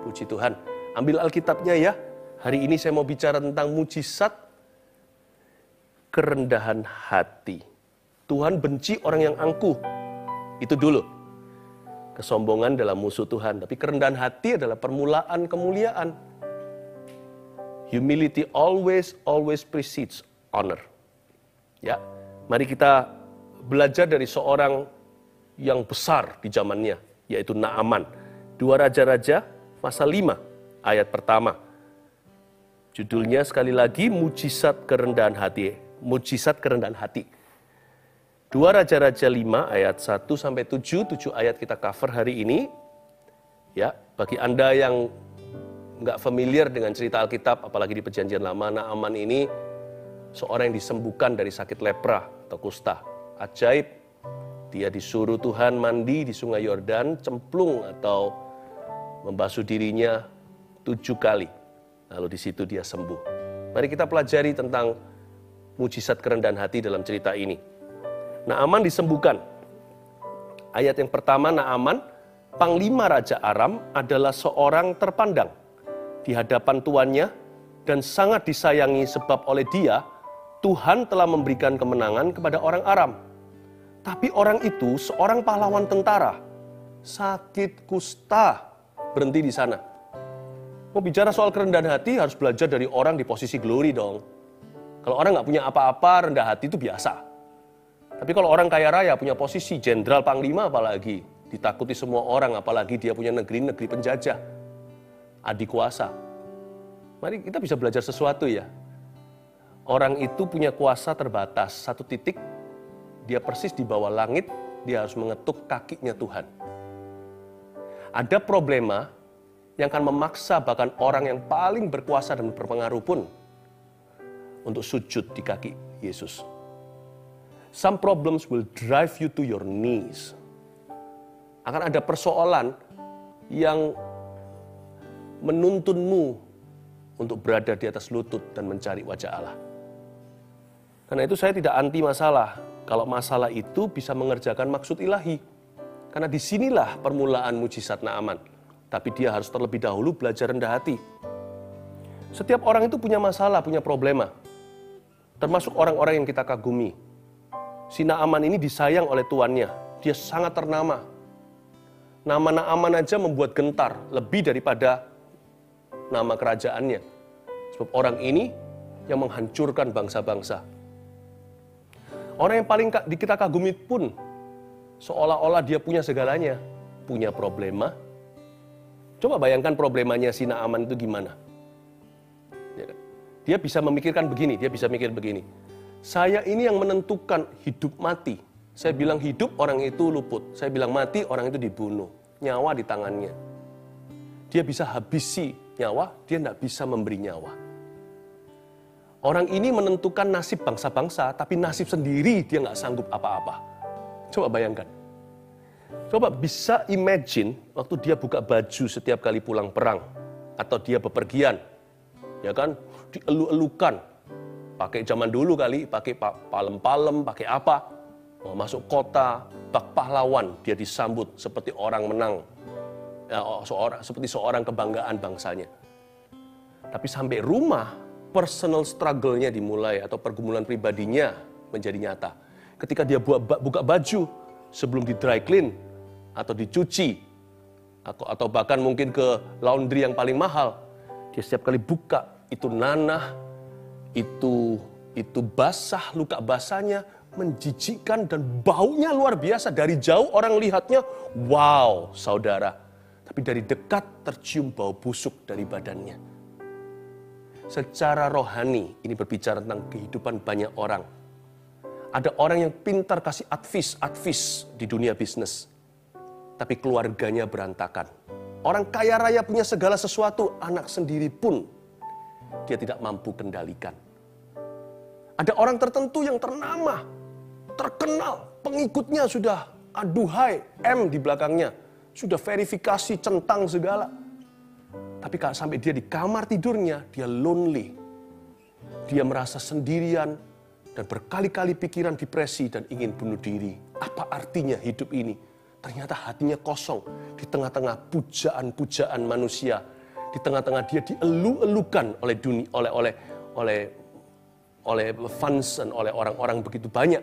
Puji Tuhan. Ambil Alkitabnya ya. Hari ini saya mau bicara tentang mujizat kerendahan hati. Tuhan benci orang yang angkuh. Itu dulu. Kesombongan adalah musuh Tuhan. Tapi kerendahan hati adalah permulaan kemuliaan. Humility always precedes honor. Ya, mari kita belajar dari seorang yang besar di zamannya, yaitu Naaman. 2 Raja-Raja pasal 5 ayat pertama. Judulnya sekali lagi mujizat kerendahan hati. Mujizat kerendahan hati. 2 Raja-Raja 5 ayat 1 sampai 7 ayat kita cover hari ini. Ya, bagi Anda yang nggak familiar dengan cerita Alkitab, apalagi di Perjanjian Lama, Naaman ini seorang yang disembuhkan dari sakit lepra atau kusta. Ajaib, dia disuruh Tuhan mandi di sungai Yordan, cemplung atau membasuh dirinya 7 kali. Lalu di situ dia sembuh. Mari kita pelajari tentang mujizat kerendahan hati dalam cerita ini. Naaman disembuhkan. Ayat yang pertama, Naaman, panglima Raja Aram, adalah seorang terpandang di hadapan tuannya dan sangat disayangi sebab oleh dia, Tuhan telah memberikan kemenangan kepada orang Aram. Tapi orang itu seorang pahlawan tentara, sakit kusta, berhenti di sana. Mau bicara soal kerendahan hati harus belajar dari orang di posisi glory dong. Kalau orang nggak punya apa-apa, rendah hati itu biasa. Tapi kalau orang kaya raya punya posisi jenderal panglima apalagi, ditakuti semua orang, apalagi dia punya negeri penjajah, adik kuasa. Mari kita bisa belajar sesuatu ya. Orang itu punya kuasa terbatas, satu titik, dia persis di bawah langit, dia harus mengetuk kakinya Tuhan. Ada problema yang akan memaksa bahkan orang yang paling berkuasa dan berpengaruh pun untuk sujud di kaki Yesus. Some problems will drive you to your knees. Akan ada persoalan yang menuntunmu untuk berada di atas lutut dan mencari wajah Allah. Karena itu saya tidak anti masalah. Kalau masalah itu bisa mengerjakan maksud ilahi. Karena disinilah permulaan mujizat Naaman. Tapi dia harus terlebih dahulu belajar rendah hati. Setiap orang itu punya masalah, punya problema. Termasuk orang-orang yang kita kagumi. Si Naaman ini disayang oleh tuannya. Dia sangat ternama. Nama Naaman aja membuat gentar, lebih daripada nama kerajaannya. Sebab orang ini yang menghancurkan bangsa-bangsa. Orang yang paling kita kagumi pun, seolah-olah dia punya segalanya. Punya problema. Coba bayangkan problemanya si Naaman itu gimana. Dia bisa memikirkan begini, dia bisa mikir begini. Saya ini yang menentukan hidup mati. Saya bilang hidup, orang itu luput. Saya bilang mati, orang itu dibunuh. Nyawa di tangannya. Dia bisa habisi nyawa, dia tidak bisa memberi nyawa. Orang ini menentukan nasib bangsa-bangsa, tapi nasib sendiri dia nggak sanggup apa-apa. Coba bayangkan. Coba bisa imagine waktu dia buka baju setiap kali pulang perang. Atau dia bepergian. Ya kan, dielu-elukan. Pakai zaman dulu kali, pakai palem-palem, pakai apa. Masuk kota, bak pahlawan, dia disambut seperti orang menang. Ya, seperti seorang kebanggaan bangsanya. Tapi sampai rumah, personal struggle-nya dimulai atau pergumulan pribadinya menjadi nyata. Ketika dia buka baju sebelum di dry clean atau dicuci atau bahkan mungkin ke laundry yang paling mahal, dia setiap kali buka itu nanah, itu basah, luka basahnya menjijikkan dan baunya luar biasa. Dari jauh orang lihatnya, wow, saudara. Tapi dari dekat tercium bau busuk dari badannya. Secara rohani, ini berbicara tentang kehidupan banyak orang. Ada orang yang pintar kasih advice di dunia bisnis. Tapi keluarganya berantakan. Orang kaya raya punya segala sesuatu, anak sendiri pun dia tidak mampu kendalikan. Ada orang tertentu yang ternama, terkenal, pengikutnya sudah aduhai, M di belakangnya. Sudah verifikasi, centang segala. Tapi kalau sampai dia di kamar tidurnya, dia lonely. Dia merasa sendirian dan berkali-kali pikiran depresi dan ingin bunuh diri. Apa artinya hidup ini? Ternyata hatinya kosong di tengah-tengah pujaan-pujaan manusia di tengah-tengah dia dielu-elukan oleh dunia, oleh fans dan oleh orang-orang begitu banyak,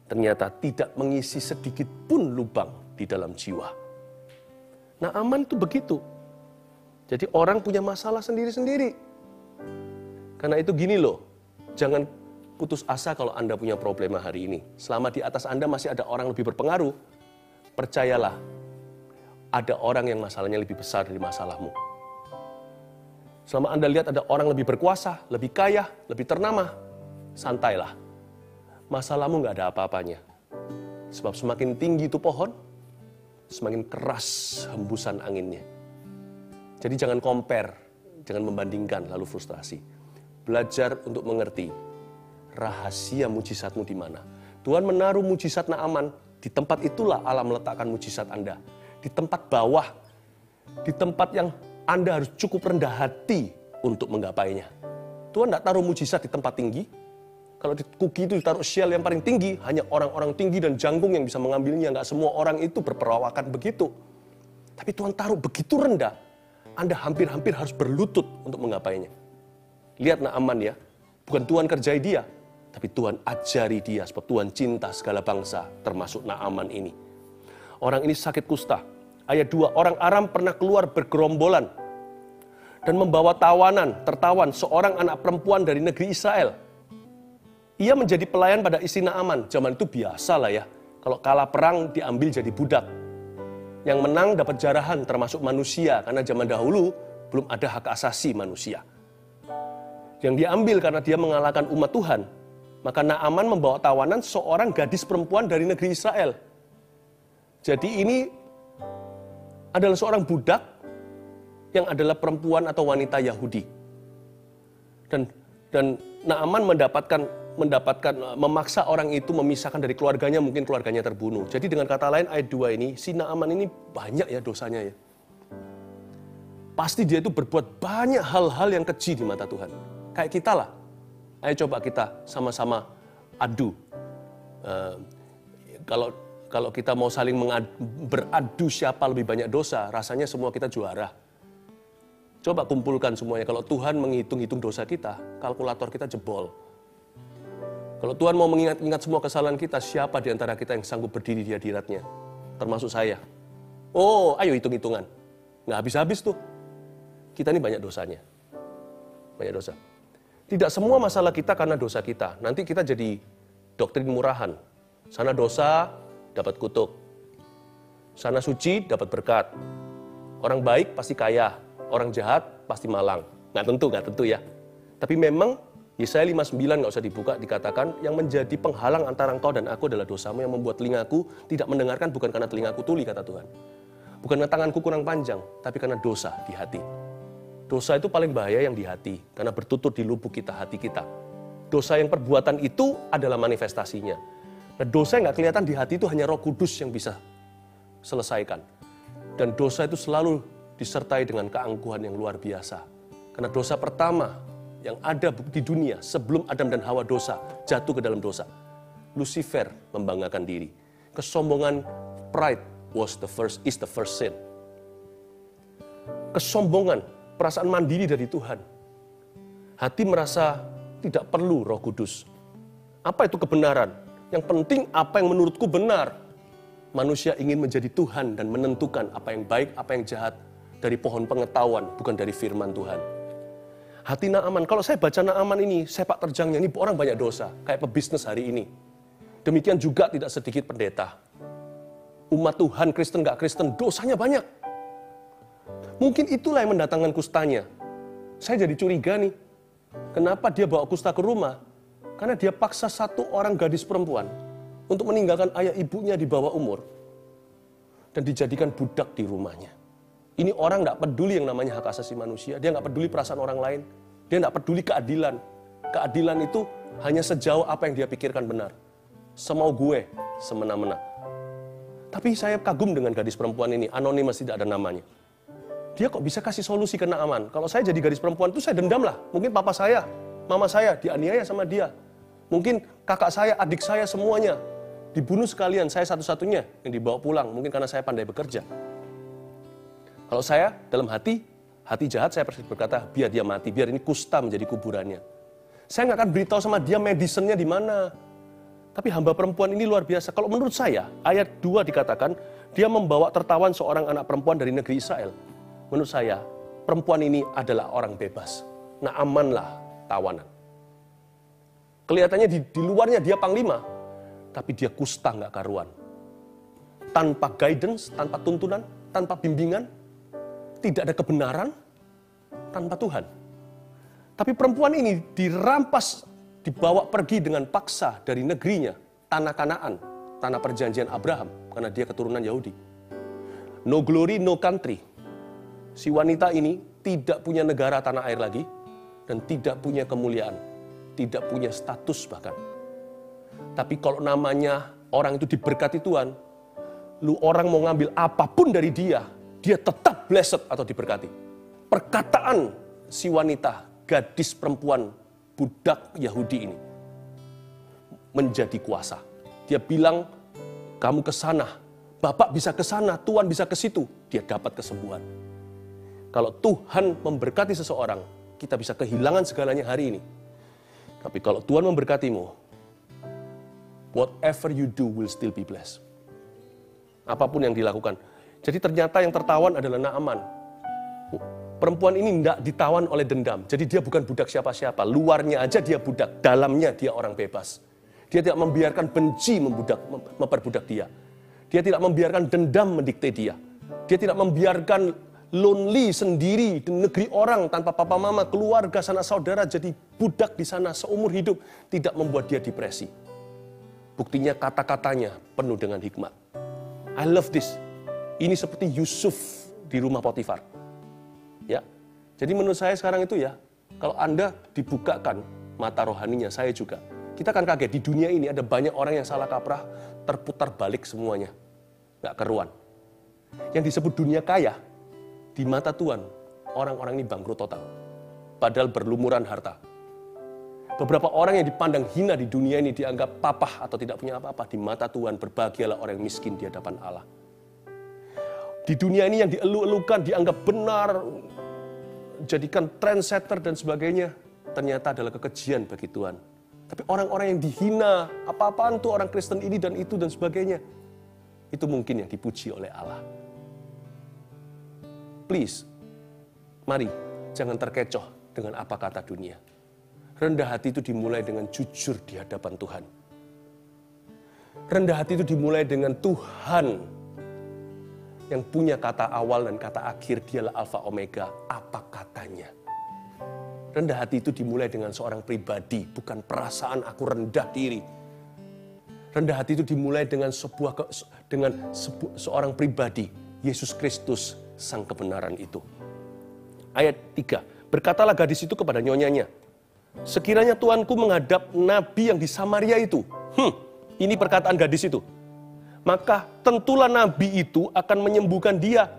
ternyata tidak mengisi sedikit pun lubang di dalam jiwa. Naaman itu begitu. Jadi orang punya masalah sendiri-sendiri. Karena itu gini loh, jangan putus asa kalau Anda punya problema hari ini. Selama di atas Anda masih ada orang lebih berpengaruh, percayalah, ada orang yang masalahnya lebih besar dari masalahmu. Selama Anda lihat ada orang lebih berkuasa, lebih kaya, lebih ternama, santailah. Masalahmu nggak ada apa-apanya. Sebab semakin tinggi itu pohon, semakin keras hembusan anginnya. Jadi jangan compare, jangan membandingkan lalu frustrasi. Belajar untuk mengerti rahasia mujizatmu di mana. Tuhan menaruh mujizat Naaman, di tempat itulah Allah meletakkan mujizat Anda. Di tempat bawah, di tempat yang Anda harus cukup rendah hati untuk menggapainya. Tuhan tidak taruh mujizat di tempat tinggi. Kalau di kuki itu ditaruh shell yang paling tinggi, hanya orang-orang tinggi dan jangkung yang bisa mengambilnya. Nggak semua orang itu berperawakan begitu. Tapi Tuhan taruh begitu rendah, Anda hampir-hampir harus berlutut untuk menggapainya. Lihat Naaman ya, bukan Tuhan kerjai dia, tapi Tuhan ajari dia, sebab Tuhan cinta segala bangsa, termasuk Naaman ini. Orang ini sakit kusta. Ayat 2, orang Aram pernah keluar bergerombolan dan membawa tertawan seorang anak perempuan dari negeri Israel. Ia menjadi pelayan pada istri Naaman. Zaman itu biasa lah ya, kalau kalah perang diambil jadi budak. Yang menang dapat jarahan, termasuk manusia, karena zaman dahulu belum ada hak asasi manusia. Yang diambil karena dia mengalahkan umat Tuhan. Maka Naaman membawa tawanan seorang gadis perempuan dari negeri Israel. Jadi ini adalah seorang budak yang adalah perempuan atau wanita Yahudi. Dan Naaman memaksa orang itu memisahkan dari keluarganya, mungkin keluarganya terbunuh. Jadi dengan kata lain ayat 2 ini, si Naaman ini banyak ya dosanya ya. Pasti dia itu berbuat banyak hal-hal yang keji di mata Tuhan. Kayak kita lah. Ayo coba kita sama-sama adu. Kalau kita mau saling beradu siapa lebih banyak dosa, rasanya semua kita juara. Coba kumpulkan semuanya. Kalau Tuhan menghitung-hitung dosa kita, kalkulator kita jebol. Kalau Tuhan mau mengingat-ingat semua kesalahan kita, siapa di antara kita yang sanggup berdiri di hadiratnya? Termasuk saya. Oh, ayo hitung-hitungan. Nggak habis-habis tuh. Kita ini banyak dosanya. Banyak dosa. Tidak semua masalah kita karena dosa kita. Nanti kita jadi doktrin murahan. Sana dosa, dapat kutuk. Sana suci, dapat berkat. Orang baik pasti kaya. Orang jahat pasti malang. Nggak tentu ya. Tapi memang Yesaya 59 nggak usah dibuka, dikatakan yang menjadi penghalang antara engkau dan aku adalah dosamu yang membuat telingaku tidak mendengarkan, bukan karena telingaku tuli, kata Tuhan. Bukan karena tanganku kurang panjang, tapi karena dosa di hati. Dosa itu paling bahaya yang di hati, karena bertutur di lubuk kita, hati kita. Dosa yang perbuatan itu adalah manifestasinya. Nah, dosa yang nggak kelihatan di hati itu hanya Roh Kudus yang bisa selesaikan. Dan dosa itu selalu disertai dengan keangkuhan yang luar biasa. Karena dosa pertama yang ada di dunia sebelum Adam dan Hawa dosa, jatuh ke dalam dosa. Lucifer membanggakan diri. Kesombongan, pride is the first sin. Kesombongan, perasaan mandiri dari Tuhan. Hati merasa tidak perlu Roh Kudus. Apa itu kebenaran? Yang penting apa yang menurutku benar. Manusia ingin menjadi Tuhan dan menentukan apa yang baik, apa yang jahat dari pohon pengetahuan, bukan dari firman Tuhan. Hati Naaman, kalau saya baca Naaman ini, sepak terjangnya ini orang banyak dosa, kayak pebisnis hari ini. Demikian juga tidak sedikit pendeta. Umat Tuhan, Kristen gak Kristen, dosanya banyak. Mungkin itulah yang mendatangkan kustanya. Saya jadi curiga nih. Kenapa dia bawa kusta ke rumah? Karena dia paksa satu orang gadis perempuan untuk meninggalkan ayah ibunya di bawah umur dan dijadikan budak di rumahnya. Ini orang tidak peduli yang namanya hak asasi manusia. Dia nggak peduli perasaan orang lain. Dia nggak peduli keadilan. Keadilan itu hanya sejauh apa yang dia pikirkan benar. Semau gue, semena-mena. Tapi saya kagum dengan gadis perempuan ini. Anonimus, tidak ada namanya. Dia kok bisa kasih solusi ke Naaman? Kalau saya jadi gadis perempuan itu saya dendam lah. Mungkin papa saya, mama saya dianiaya sama dia. Mungkin kakak saya, adik saya semuanya dibunuh sekalian. Saya satu-satunya yang dibawa pulang. Mungkin karena saya pandai bekerja. Kalau saya dalam hati, hati jahat saya berkata, biar dia mati, biar ini kusta menjadi kuburannya. Saya nggak akan beritahu sama dia medicine-nya di mana. Tapi hamba perempuan ini luar biasa. Kalau menurut saya, ayat 2 dikatakan, dia membawa tertawan seorang anak perempuan dari negeri Israel. Menurut saya, perempuan ini adalah orang bebas. Naamanlah tawanan. Kelihatannya di luarnya dia panglima, tapi dia kusta nggak karuan. Tanpa guidance, tanpa tuntunan, tanpa bimbingan, tidak ada kebenaran, tanpa Tuhan. Tapi perempuan ini dirampas, dibawa pergi dengan paksa dari negerinya, tanah Kanaan, tanah perjanjian Abraham, karena dia keturunan Yahudi. No glory, no country. Si wanita ini tidak punya negara tanah air lagi, dan tidak punya kemuliaan, tidak punya status bahkan. Tapi kalau namanya orang itu diberkati Tuhan, lu orang mau ngambil apapun dari dia tetap blessed atau diberkati. Perkataan si wanita, gadis perempuan budak Yahudi ini menjadi kuasa. Dia bilang, kamu ke sana, Bapak bisa ke sana, Tuhan bisa ke situ, dia dapat kesembuhan. Kalau Tuhan memberkati seseorang, kita bisa kehilangan segalanya hari ini. Tapi kalau Tuhan memberkatimu, whatever you do will still be blessed. Apapun yang dilakukan. Jadi ternyata yang tertawan adalah Naaman. Perempuan ini tidak ditawan oleh dendam. Jadi dia bukan budak siapa-siapa. Luarnya aja dia budak, dalamnya dia orang bebas. Dia tidak membiarkan benci memperbudak dia. Dia tidak membiarkan dendam mendikte dia. Dia tidak membiarkan lonely sendiri di negeri orang tanpa papa mama, keluarga, sanak saudara, jadi budak di sana seumur hidup. Tidak membuat dia depresi. Buktinya kata-katanya penuh dengan hikmat. I love this. Ini seperti Yusuf di rumah Potifar. Ya. Jadi menurut saya sekarang itu ya, kalau Anda dibukakan mata rohaninya, saya juga. Kita akan kaget, di dunia ini ada banyak orang yang salah kaprah, terputar balik semuanya. Nggak keruan. Yang disebut dunia kaya, di mata Tuhan, orang-orang ini bangkrut total. Padahal berlumuran harta. Beberapa orang yang dipandang hina di dunia ini dianggap papah atau tidak punya apa-apa. Di mata Tuhan, berbahagialah orang yang miskin di hadapan Allah. Di dunia ini yang dielu-elukan, dianggap benar, jadikan trendsetter dan sebagainya, ternyata adalah kekejian bagi Tuhan. Tapi orang-orang yang dihina, apa-apaan tuh orang Kristen ini dan itu dan sebagainya, itu mungkin yang dipuji oleh Allah. Please, mari jangan terkecoh dengan apa kata dunia. Rendah hati itu dimulai dengan jujur di hadapan Tuhan. Rendah hati itu dimulai dengan Tuhan yang punya kata awal dan kata akhir, dialah Alfa Omega, apa katanya. Rendah hati itu dimulai dengan seorang pribadi, bukan perasaan aku rendah diri. Rendah hati itu dimulai dengan seorang pribadi, Yesus Kristus, sang kebenaran itu. Ayat 3, berkatalah gadis itu kepada nyonyanya, sekiranya tuanku menghadap nabi yang di Samaria itu. Ini perkataan gadis itu. Maka tentulah nabi itu akan menyembuhkan dia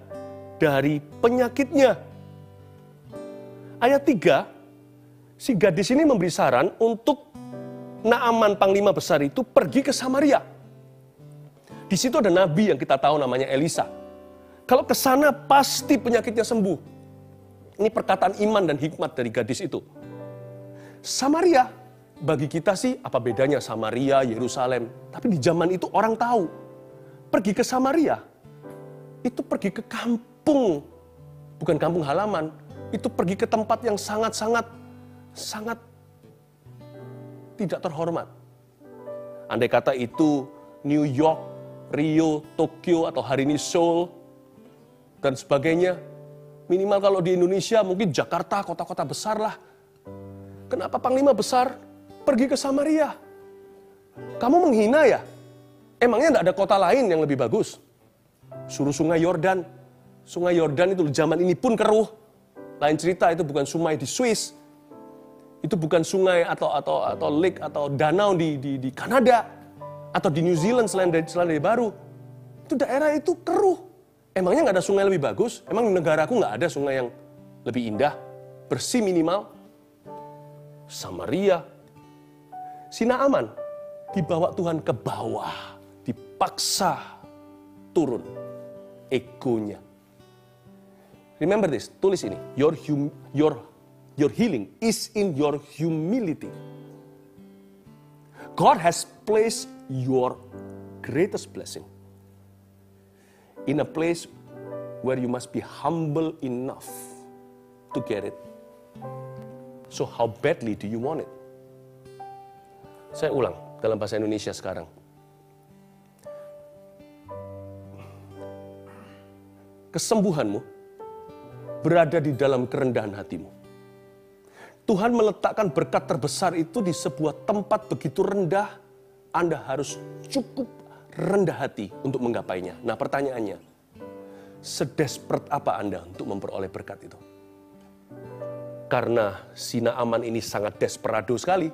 dari penyakitnya. Ayat 3, si gadis ini memberi saran untuk Naaman panglima besar itu pergi ke Samaria. Di situ ada nabi yang kita tahu namanya Elisa. Kalau ke sana pasti penyakitnya sembuh. Ini perkataan iman dan hikmat dari gadis itu. Samaria, bagi kita sih apa bedanya Samaria, Yerusalem. Tapi di zaman itu orang tahu. Pergi ke Samaria, itu pergi ke kampung, bukan kampung halaman. Itu pergi ke tempat yang sangat tidak terhormat. Andai kata itu New York, Rio, Tokyo, atau hari ini Seoul, dan sebagainya. Minimal kalau di Indonesia mungkin Jakarta, kota-kota besar lah. Kenapa panglima besar pergi ke Samaria? Kamu menghina ya? Emangnya tidak ada kota lain yang lebih bagus? Suruh sungai Yordan. Sungai Yordan itu zaman ini pun keruh. Lain cerita, itu bukan sungai di Swiss. Itu bukan sungai atau lake atau danau di Kanada. Atau di New Zealand selain dari baru. Itu daerah itu keruh. Emangnya nggak ada sungai lebih bagus? Emang di negaraku nggak ada sungai yang lebih indah? Bersih minimal? Samaria. Si Naaman dibawa Tuhan ke bawah. Dipaksa turun egonya. Remember this, tulis ini. Your healing is in your humility. God has placed your greatest blessing in a place where you must be humble enough to get it. So how badly do you want it? Saya ulang dalam bahasa Indonesia sekarang. Kesembuhanmu berada di dalam kerendahan hatimu. Tuhan meletakkan berkat terbesar itu di sebuah tempat begitu rendah, Anda harus cukup rendah hati untuk menggapainya. Nah pertanyaannya, sedesperate apa Anda untuk memperoleh berkat itu? Karena si Naaman ini sangat desperado sekali,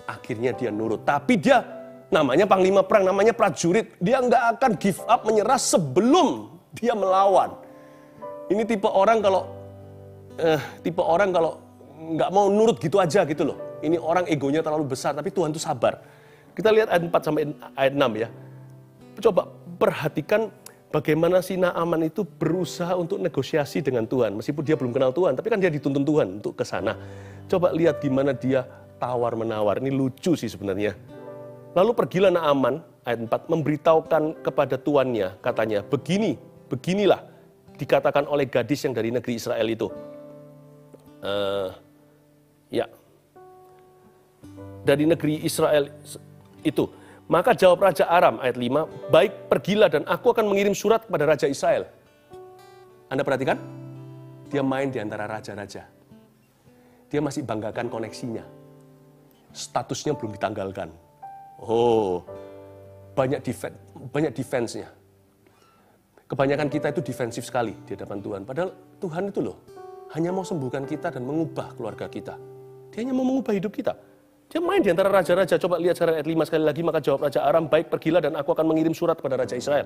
akhirnya dia nurut. Tapi dia namanya panglima perang, namanya prajurit, dia nggak akan give up, menyerah sebelum dia melawan. Ini tipe orang kalau nggak mau nurut gitu aja gitu loh. Ini orang egonya terlalu besar, tapi Tuhan itu sabar. Kita lihat ayat 4 sampai ayat 6 ya. Coba perhatikan bagaimana si Naaman itu berusaha untuk negosiasi dengan Tuhan. Meskipun dia belum kenal Tuhan, tapi kan dia dituntun Tuhan untuk ke sana. Coba lihat gimana dia tawar-menawar. Ini lucu sih sebenarnya. Lalu pergilah Naaman, ayat 4, memberitahukan kepada tuannya, katanya, beginilah dikatakan oleh gadis yang dari negeri Israel itu. Dari negeri Israel itu. Maka jawab Raja Aram, ayat 5, baik pergilah dan aku akan mengirim surat kepada Raja Israel. Anda perhatikan? Dia main di antara raja-raja. Dia masih banggakan koneksinya. Statusnya belum ditanggalkan. Oh, banyak defense-nya. Kebanyakan kita itu defensif sekali di hadapan Tuhan. Padahal Tuhan itu loh, hanya mau sembuhkan kita dan mengubah keluarga kita. Dia hanya mau mengubah hidup kita. Dia main di antara raja-raja. Coba lihat sekarang ayat 5 sekali lagi. Maka jawab Raja Aram, baik pergilah dan aku akan mengirim surat kepada Raja Israel.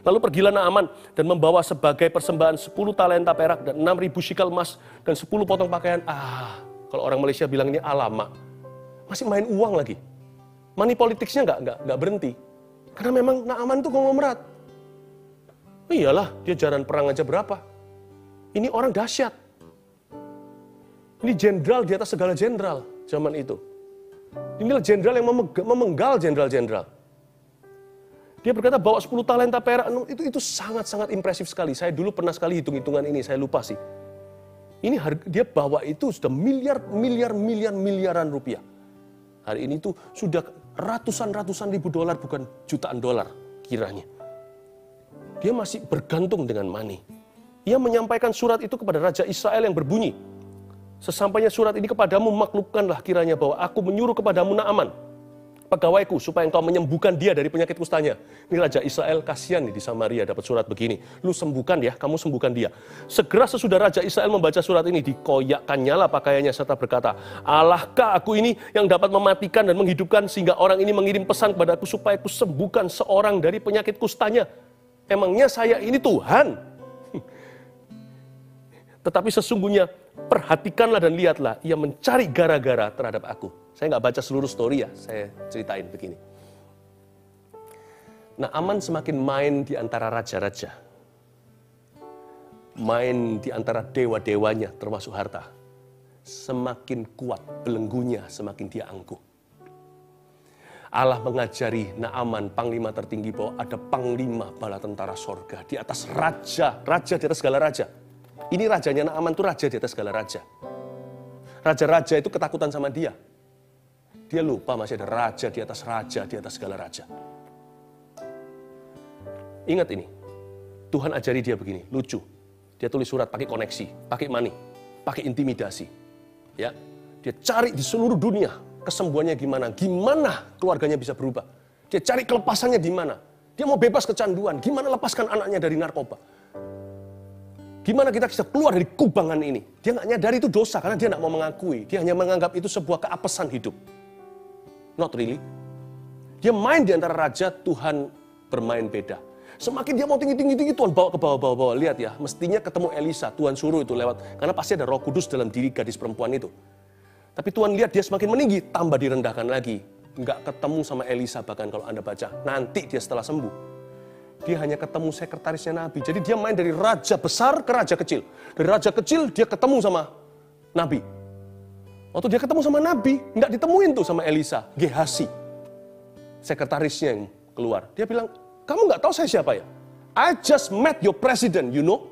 Lalu pergilah Naaman dan membawa sebagai persembahan 10 talenta perak dan 6.000 shikel emas dan 10 potong pakaian. Kalau orang Malaysia bilang ini alamak. Masih main uang lagi. Money politicsnya nggak berhenti. Karena memang Naaman itu konglomerat. Iyalah, dia jaran perang aja berapa. Ini orang dahsyat. Ini jenderal di atas segala jenderal zaman itu. Inilah jenderal yang memenggal jenderal-jenderal. Dia berkata bawa 10 talenta perak, itu sangat-sangat impresif sekali. Saya dulu pernah sekali hitung-hitungan ini, saya lupa sih. Ini dia bawa itu sudah miliaran rupiah. Hari ini tuh sudah ratusan ribu dolar, bukan jutaan dolar kiranya. Dia masih bergantung dengan money. Ia menyampaikan surat itu kepada Raja Israel yang berbunyi, sesampainya surat ini kepadamu, maklumkanlah kiranya bahwa aku menyuruh kepadamu Naaman, pegawaiku, supaya engkau menyembuhkan dia dari penyakit kustanya. Ini Raja Israel, kasihan nih di Samaria dapat surat begini. Lu sembuhkan ya, kamu sembuhkan dia. Segera sesudah Raja Israel membaca surat ini, dikoyakkannya lah pakaiannya serta berkata, Allahkah aku ini yang dapat mematikan dan menghidupkan, sehingga orang ini mengirim pesan kepadaku supaya aku sembuhkan seorang dari penyakit kustanya. Emangnya saya ini Tuhan? Tetapi sesungguhnya perhatikanlah dan lihatlah, ia mencari gara-gara terhadap aku. Saya nggak baca seluruh story ya, saya ceritain begini. Naaman semakin main di antara raja-raja. Main di antara dewa-dewanya termasuk harta. Semakin kuat belenggunya, semakin dia angkuh. Allah mengajari Naaman, panglima tertinggi, bahwa ada panglima bala tentara sorga di atas raja di atas segala raja. Ini rajanya Naaman itu raja di atas segala raja. Raja-raja itu ketakutan sama dia. Dia lupa masih ada raja di atas segala raja. Ingat ini, Tuhan ajari dia begini, lucu. Dia tulis surat pakai koneksi, pakai money, pakai intimidasi. Ya, dia cari di seluruh dunia kesembuhannya gimana keluarganya bisa berubah. Dia cari kelepasannya di mana. Dia mau bebas kecanduan, gimana lepaskan anaknya dari narkoba. Gimana kita bisa keluar dari kubangan ini? Dia nggak nyadari itu dosa karena dia nggak mau mengakui. Dia hanya menganggap itu sebuah keapesan hidup. Not really. Dia main di antara raja, Tuhan bermain beda. Semakin dia mau tinggi-tinggi, Tuhan bawa ke bawah-bawah. Lihat ya, mestinya ketemu Elisa, Tuhan suruh itu lewat. Karena pasti ada Roh Kudus dalam diri gadis perempuan itu. Tapi Tuhan lihat dia semakin meninggi, tambah direndahkan lagi. Nggak ketemu sama Elisa bahkan kalau Anda baca. Nanti dia setelah sembuh. Dia hanya ketemu sekretarisnya Nabi. Jadi dia main dari raja besar ke raja kecil. Dari raja kecil dia ketemu sama Nabi. Waktu dia ketemu sama Nabi, nggak ditemuin tuh sama Elisa, Gehazi. Sekretarisnya yang keluar. Dia bilang, kamu nggak tahu saya siapa ya? I just met your president, you know.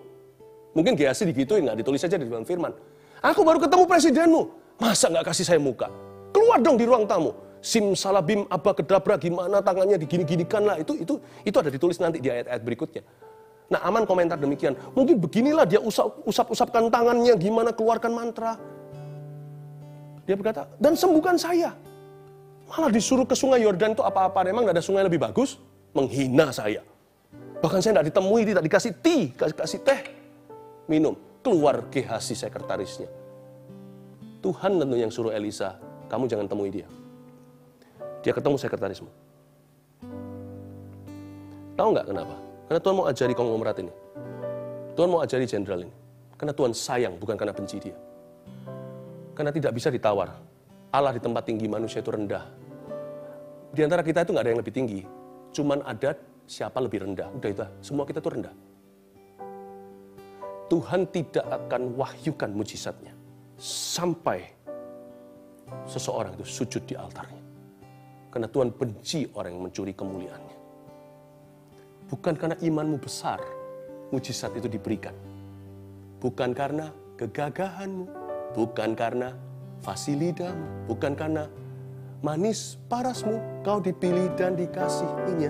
Mungkin Gehazi digituin, nggak ditulis aja di dalam firman. Aku baru ketemu presidenmu. Masa nggak kasih saya muka? Keluar dong di ruang tamu. Simsalabim abacadabra, gimana tangannya digini-ginikan lah. Itu ada ditulis nanti di ayat-ayat berikutnya. Nah, Aman komentar demikian. Mungkin beginilah dia usap-usapkan tangannya, gimana keluarkan mantra. Dia berkata, dan sembuhkan saya. Malah disuruh ke sungai Yordan itu apa-apa. Memang nggak ada sungai lebih bagus? Menghina saya. Bahkan saya nggak ditemui, tidak dikasih kasih teh. Minum. Keluar Gehazi sekretarisnya. Tuhan tentu yang suruh Elisa, kamu jangan temui dia. Dia ketemu sekretarismu. Tahu nggak kenapa? Karena Tuhan mau ajari konglomerat ini. Tuhan mau ajari jenderal ini. Karena Tuhan sayang, bukan karena benci dia. Karena tidak bisa ditawar. Allah di tempat tinggi, manusia itu rendah. Di antara kita itu nggak ada yang lebih tinggi. Cuman ada siapa lebih rendah. Udah itu, semua kita itu rendah. Tuhan tidak akan wahyukan mujizatnya sampai seseorang itu sujud di altarnya. Karena Tuhan benci orang yang mencuri kemuliaannya. Bukan karena imanmu besar, mujizat itu diberikan. Bukan karena kegagahanmu, bukan karena fasilidamu, bukan karena manis parasmu, kau dipilih dan dikasihinya.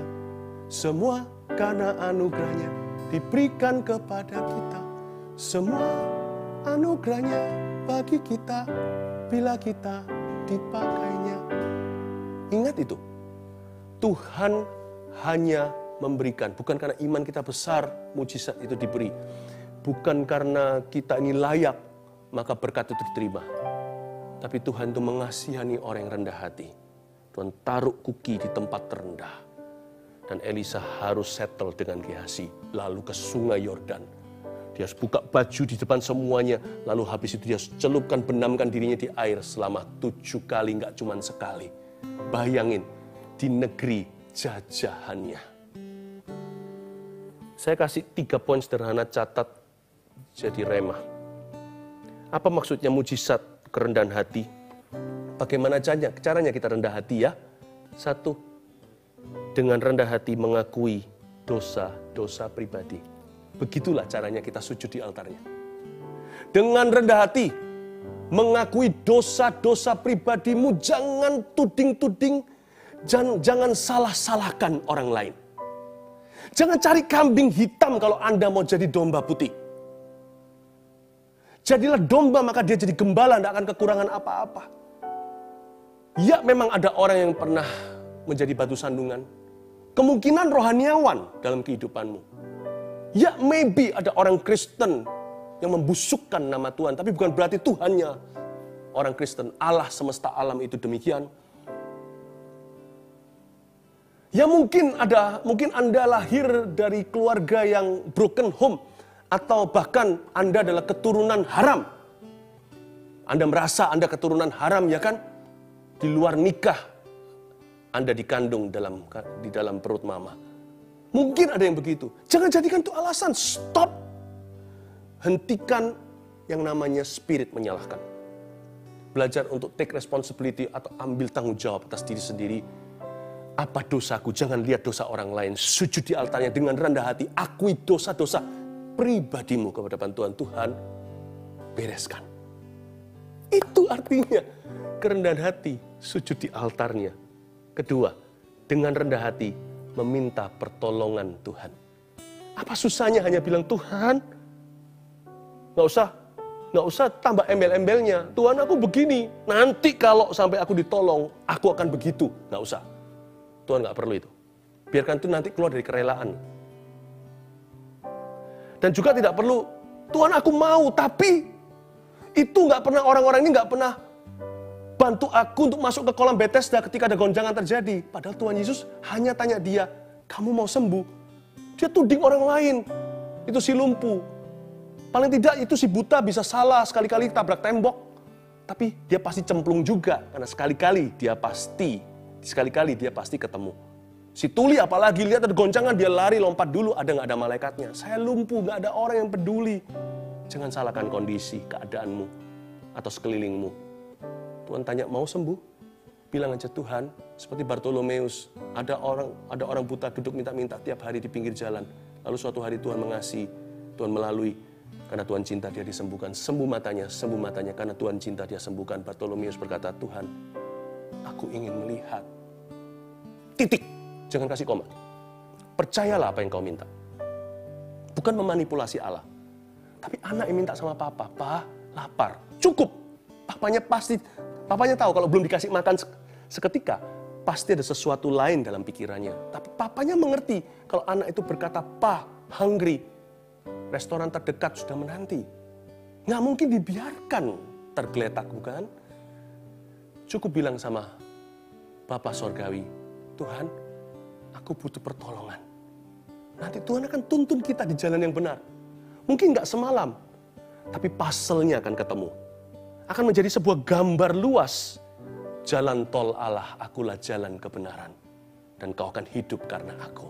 Semua karena anugerahnya diberikan kepada kita. Semua anugerahnya bagi kita bila kita dipakainya. Ingat itu. Tuhan hanya memberikan. Bukan karena iman kita besar, mujizat itu diberi. Bukan karena kita ini layak, maka berkat itu diterima. Tapi Tuhan itu mengasihani orang yang rendah hati. Tuhan taruh kuki di tempat terendah. Dan Elisa harus settle dengan Gehazi. Lalu ke sungai Yordan. Dia harus buka baju di depan semuanya. Lalu habis itu dia celupkan, benamkan dirinya di air selama 7 kali, nggak cuma sekali. Bayangin, di negeri jajahannya. Saya kasih 3 poin sederhana, catat jadi remah. Apa maksudnya mujizat kerendahan hati? Bagaimana caranya kita rendah hati ya? 1, dengan rendah hati mengakui dosa-dosa pribadi. Begitulah caranya kita sujud di altarnya. Dengan rendah hati, mengakui dosa-dosa pribadimu, jangan tuding-tuding, jangan salah-salahkan orang lain. Jangan cari kambing hitam kalau Anda mau jadi domba putih. Jadilah domba, maka dia jadi gembala, tidak akan kekurangan apa-apa. Ya, memang ada orang yang pernah menjadi batu sandungan. Kemungkinan rohaniawan dalam kehidupanmu. Ya, maybe ada orang Kristen yang membusukkan nama Tuhan, tapi bukan berarti Tuhannya orang Kristen. Allah semesta alam itu demikian. Ya, mungkin Anda lahir dari keluarga yang broken home, atau bahkan Anda adalah keturunan haram. Anda merasa Anda keturunan haram, ya kan? Di luar nikah Anda dikandung di dalam perut mama. Mungkin ada yang begitu. Jangan jadikan itu alasan. Stop. Hentikan yang namanya spirit menyalahkan. Belajar untuk take responsibility atau ambil tanggung jawab atas diri sendiri. Apa dosaku? Jangan lihat dosa orang lain. Sujud di altarnya dengan rendah hati. Akui dosa-dosa pribadimu kepada Tuhan. Tuhan, bereskan. Itu artinya kerendahan hati. Sujud di altarnya. Kedua, dengan rendah hati meminta pertolongan Tuhan. Apa susahnya hanya bilang, Tuhan, nggak usah tambah embel-embelnya. Tuhan, aku begini, nanti kalau sampai aku ditolong, aku akan begitu. Nggak usah. Tuhan nggak perlu itu. Biarkan itu nanti keluar dari kerelaan. Dan juga tidak perlu, Tuhan aku mau, tapi itu nggak pernah, orang-orang ini nggak pernah bantu aku untuk masuk ke kolam Bethesda ketika ada gonjangan terjadi. Padahal Tuhan Yesus hanya tanya dia, kamu mau sembuh? Dia tuding orang lain. Itu si lumpuh. Paling tidak itu si buta bisa salah, sekali-kali tabrak tembok. Tapi dia pasti cemplung juga. Karena sekali-kali dia pasti ketemu. Si tuli apalagi lihat ada goncangan, dia lari lompat dulu, nggak ada malaikatnya. Saya lumpuh, nggak ada orang yang peduli. Jangan salahkan kondisi, keadaanmu, atau sekelilingmu. Tuhan tanya, mau sembuh? Bilang aja, Tuhan, seperti Bartolomeus, ada orang buta duduk minta-minta tiap hari di pinggir jalan. Lalu suatu hari Tuhan mengasihi, Tuhan melalui, karena Tuhan cinta dia disembuhkan. Sembuh matanya, karena Tuhan cinta dia sembuhkan. Bartolomeus berkata, Tuhan, aku ingin melihat. Titik. Jangan kasih koma. Percayalah apa yang kau minta. Bukan memanipulasi Allah. Tapi anak yang minta sama papa, "Pa, lapar." Cukup. Papanya tahu kalau belum dikasih makan seketika, pasti ada sesuatu lain dalam pikirannya. Tapi papanya mengerti kalau anak itu berkata, "Pa, hungry." Restoran terdekat sudah menanti. Nggak mungkin dibiarkan tergeletak, bukan? Cukup bilang sama Bapa Sorgawi, Tuhan, aku butuh pertolongan. Nanti Tuhan akan tuntun kita di jalan yang benar. Mungkin nggak semalam, tapi puzzle-nya akan ketemu. Akan menjadi sebuah gambar luas. Jalan tol Allah, akulah jalan kebenaran. Dan kau akan hidup karena aku.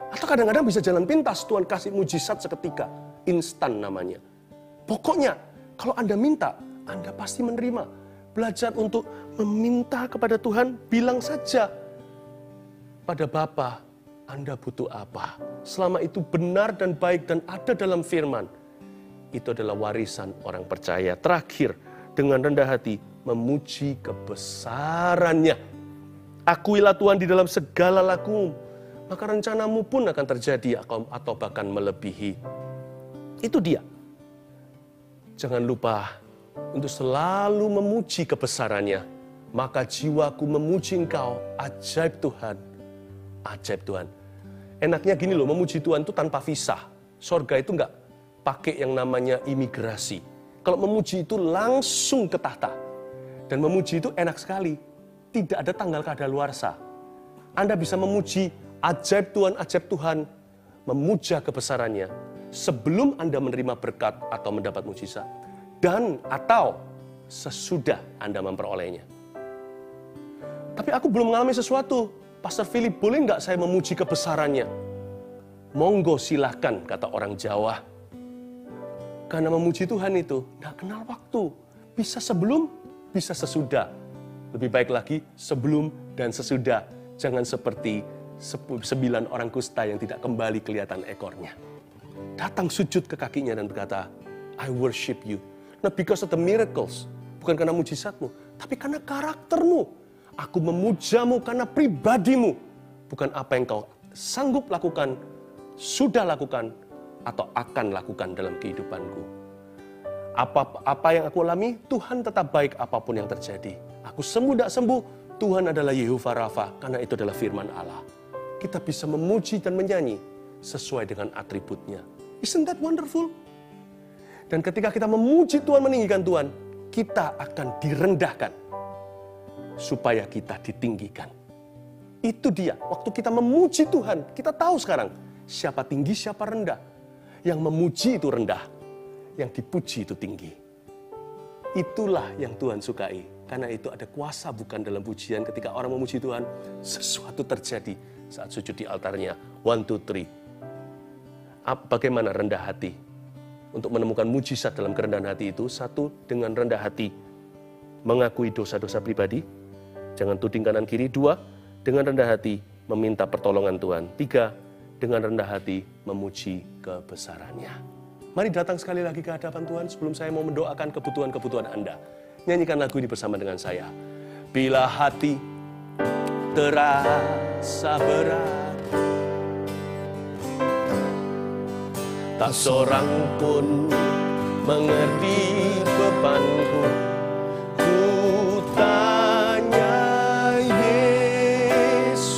Atau kadang-kadang bisa jalan pintas, Tuhan kasih mujizat seketika. Instan namanya. Pokoknya, kalau Anda minta, Anda pasti menerima. Belajar untuk meminta kepada Tuhan, bilang saja pada Bapa, Anda butuh apa? Selama itu benar dan baik dan ada dalam firman. Itu adalah warisan orang percaya. Terakhir, dengan rendah hati, memuji kebesarannya. Akuilah Tuhan di dalam segala lakumu, maka rencanamu pun akan terjadi atau bahkan melebihi. Itu dia. Jangan lupa untuk selalu memuji kebesarannya. Maka jiwaku memuji Engkau, ajaib Tuhan. Ajaib Tuhan. Enaknya gini loh, memuji Tuhan itu tanpa visa. Sorga itu enggak pakai yang namanya imigrasi. Kalau memuji itu langsung ke tahta. Dan memuji itu enak sekali. Tidak ada tanggal kadaluarsa. Anda bisa memuji ajaib Tuhan, memuja kebesarannya sebelum Anda menerima berkat atau mendapat mujizat. Dan atau sesudah Anda memperolehnya. Tapi aku belum mengalami sesuatu. Pastor Philip, boleh nggak saya memuji kebesarannya? Monggo silahkan, kata orang Jawa. Karena memuji Tuhan itu nggak kenal waktu. Bisa sebelum, bisa sesudah. Lebih baik lagi sebelum dan sesudah. Jangan seperti 9 orang kusta yang tidak kembali kelihatan ekornya. Datang sujud ke kakinya dan berkata, I worship you. Not because of the miracles. Bukan karena mujizatmu. Tapi karena karaktermu. Aku memujamu karena pribadimu. Bukan apa yang kau sanggup lakukan, sudah lakukan, atau akan lakukan dalam kehidupanku. Apa yang aku alami, Tuhan tetap baik apapun yang terjadi. Aku sembuh tidak sembuh, Tuhan adalah Yehovah Rafa, karena itu adalah firman Allah. Kita bisa memuji dan menyanyi sesuai dengan atributnya. Isn't that wonderful? Dan ketika kita memuji Tuhan, meninggikan Tuhan, kita akan direndahkan supaya kita ditinggikan. Itu dia, waktu kita memuji Tuhan, kita tahu sekarang siapa tinggi, siapa rendah. Yang memuji itu rendah, yang dipuji itu tinggi. Itulah yang Tuhan sukai. Karena itu ada kuasa bukan dalam pujian. Ketika orang memuji Tuhan, sesuatu terjadi saat sujud di altarnya. 1, 2, 3. Bagaimana rendah hati? Untuk menemukan mujizat dalam kerendahan hati itu, 1, dengan rendah hati mengakui dosa-dosa pribadi. Jangan tuding kanan kiri. 2, dengan rendah hati meminta pertolongan Tuhan. 3, dengan rendah hati memuji kebesarannya. Mari datang sekali lagi ke hadapan Tuhan sebelum saya mau mendoakan kebutuhan-kebutuhan Anda. Nyanyikan lagu ini bersama dengan saya. Bila hati terasa berat, tak seorang pun mengerti bebanku. Ku tanya Yesus,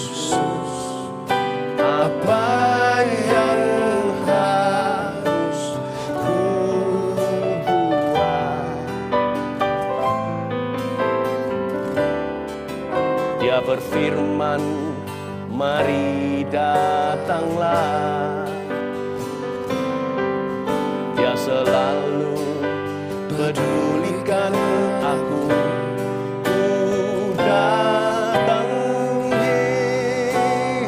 apa yang harus ku buat? Dia berfirman, mari datanglah. Dia selalu pedulikan aku. Ku datang Yesus,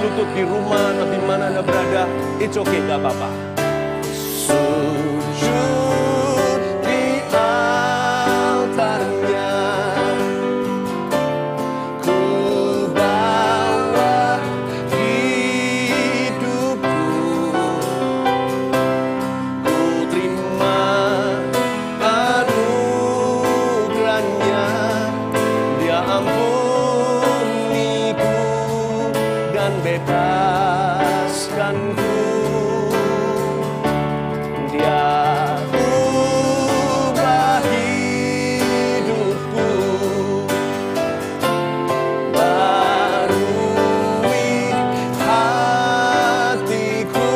berlutut di rumah atau di mana Anda berada, it's okay, gak apa-apa. Sujud di altarnya, ku bawa hidupku, ku terima anugerahnya, Dia ampuniku dan bebaskanku. Dia ubah hidupku, barui hatiku,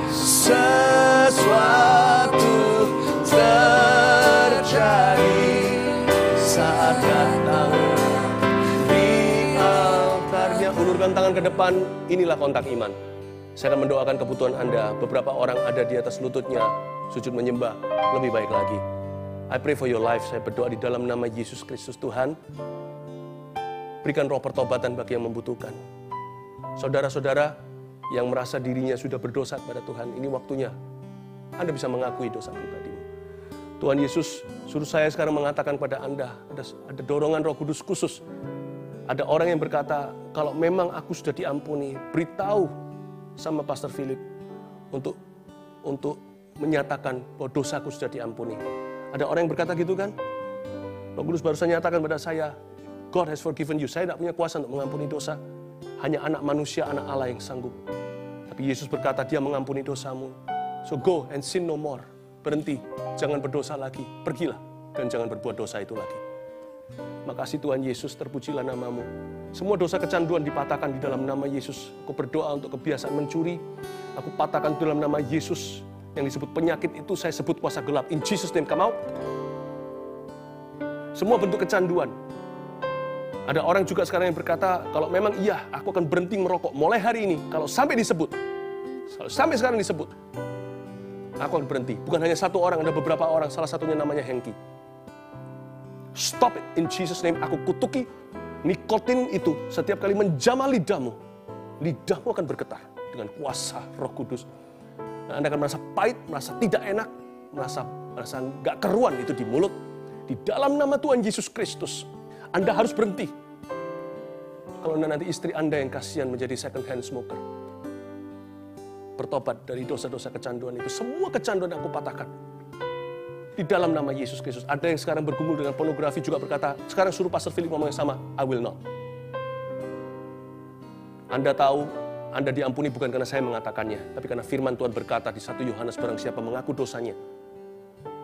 sesuatu terjadi saat datang di altarnya. Ulurkan tangan ke depan, inilah kontak iman. Saya akan mendoakan kebutuhan Anda. Beberapa orang ada di atas lututnya, sujud menyembah, lebih baik lagi. I pray for your life. Saya berdoa di dalam nama Yesus Kristus. Tuhan, berikan roh pertobatan bagi yang membutuhkan. Saudara-saudara yang merasa dirinya sudah berdosa kepada Tuhan, ini waktunya Anda bisa mengakui dosa pribadimu. Tuhan Yesus suruh saya sekarang mengatakan pada Anda, ada dorongan Roh Kudus khusus. Ada orang yang berkata, kalau memang aku sudah diampuni, beritahu sama Pastor Philip untuk menyatakan bahwa dosaku sudah diampuni. Ada orang yang berkata gitu kan? Roh Kudus barusan nyatakan pada saya, God has forgiven you. Saya tidak punya kuasa untuk mengampuni dosa. Hanya anak manusia, anak Allah yang sanggup. Tapi Yesus berkata, Dia mengampuni dosamu. So go and sin no more. Berhenti, jangan berdosa lagi. Pergilah dan jangan berbuat dosa itu lagi. Makasih Tuhan Yesus, terpujilah namamu. Semua dosa kecanduan dipatahkan di dalam nama Yesus. Aku berdoa untuk kebiasaan mencuri. Aku patahkan di dalam nama Yesus. Yang disebut penyakit itu saya sebut kuasa gelap. In Jesus name, come out. Semua bentuk kecanduan. Ada orang juga sekarang yang berkata, kalau memang iya, aku akan berhenti merokok. Mulai hari ini, kalau sampai disebut. Kalau sampai sekarang disebut. Aku akan berhenti. Bukan hanya satu orang, ada beberapa orang. Salah satunya namanya Hengki. Stop it. In Jesus name, aku kutuki. Nikotin itu setiap kali menjamah lidahmu, lidahmu akan bergetar dengan kuasa Roh Kudus. Anda akan merasa pahit, merasa tidak enak, merasa nggak keruan itu di mulut. Di dalam nama Tuhan Yesus Kristus, Anda harus berhenti. Kalau nanti istri Anda yang kasihan menjadi second hand smoker, bertobat dari dosa-dosa kecanduan itu. Semua kecanduan aku patahkan. Di dalam nama Yesus Kristus. Ada yang sekarang bergumul dengan pornografi juga berkata, sekarang suruh Pastor Philip ngomong yang sama, I will not. Anda tahu, Anda diampuni bukan karena saya mengatakannya, tapi karena firman Tuhan berkata di 1 Yohanes, barang siapa mengaku dosanya,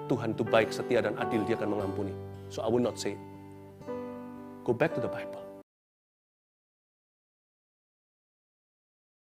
Tuhan itu baik, setia, dan adil, Dia akan mengampuni. So I will not say it. Go back to the Bible.